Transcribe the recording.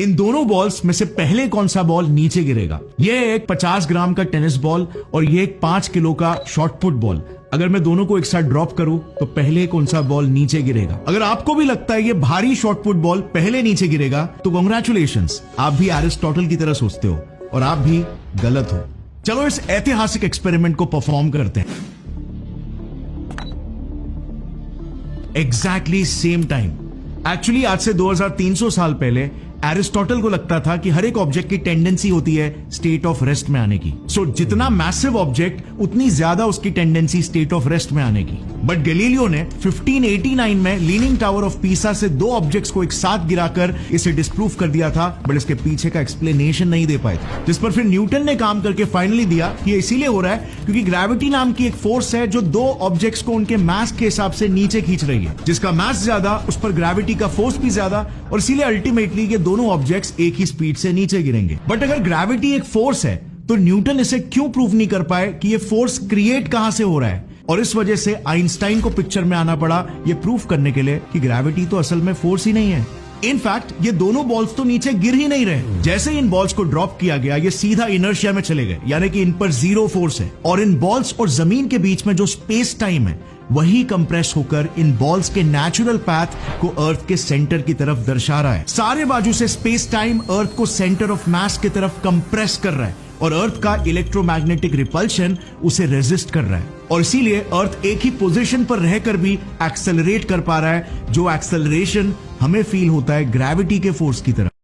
इन दोनों बॉल्स में से पहले कौन सा बॉल नीचे गिरेगा? ये एक 50 ग्राम का टेनिस बॉल और ये एक 5 किलो का शॉटपुट बॉल। अगर मैं दोनों को एक साथ ड्रॉप करूं तो पहले कौन सा बॉल नीचे गिरेगा? अगर आपको भी लगता है ये भारी शॉटपुट बॉल पहले नीचे गिरेगा तो कांग्रेचुलेशंस, आप भी एरिस्टोटल की तरह सोचते हो और आप भी गलत हो। चलो इस ऐतिहासिक एक्सपेरिमेंट को परफॉर्म करते हैं। Exactly same time. एक्चुअली आज से 2300 साल पहले एरिस्टोटल को लगता था कि हर एक ऑब्जेक्ट की टेंडेंसी होती है स्टेट ऑफ रेस्ट में आने की। सो जितना मैसिव ऑब्जेक्ट उतनी ज्यादा उसकी टेंडेंसी स्टेट ऑफ रेस्ट में आने की। बट गैलीलियो ने 1589 में लीनिंग टावर ऑफ पीसा से दो ऑब्जेक्ट्स को एक साथ गिराकर इसे डिस्प्रूव कर दिया था, बट इसके पीछे का एक्सप्लेनेशन नहीं दे पाए थे। जिस पर फिर न्यूटन ने काम करके फाइनली दिया कि ये इसीलिए हो रहा है क्योंकि ग्रेविटी नाम की एक फोर्स है जो दो ऑब्जेक्ट्स को उनके मास के हिसाब से नीचे खींच रही है। जिसका मास ज्यादा उस पर ग्रेविटी का फोर्स भी ज्यादा, और इसीलिए अल्टीमेटली ये दोनों ऑब्जेक्ट्स एक ही स्पीड से नीचे गिरेंगे। बट अगर ग्रेविटी एक फोर्स है तो न्यूटन इसे क्यों प्रूव नहीं कर पाए कि ये फोर्स क्रिएट कहां से हो रहा है? और इस वजह से आइंस्टाइन को पिक्चर में आना पड़ा ये प्रूफ करने के लिए कि ग्रेविटी तो असल में फोर्स ही नहीं है। इनफैक्ट ये दोनों बॉल्स तो नीचे गिर ही नहीं रहे। जैसे इन बॉल्स को ड्रॉप किया गया ये सीधा इनर्शिया में चले गए, यानी कि इन पर जीरो फोर्स है। और इन बॉल्स और जमीन के बीच में जो स्पेस टाइम है वही कंप्रेस होकर इन बॉल्स के नेचुरल पाथ को अर्थ के सेंटर की तरफ दर्शा रहा है। सारे बाजू से स्पेस टाइम अर्थ को सेंटर ऑफ मास की तरफ कंप्रेस कर रहा है और अर्थ का इलेक्ट्रोमैग्नेटिक रिपल्शन उसे रेजिस्ट कर रहा है। और इसीलिए अर्थ एक ही पोजीशन पर रहकर भी एक्सेलरेट कर पा रहा है, जो एक्सेलरेशन हमें फील होता है ग्रेविटी के फोर्स की तरह।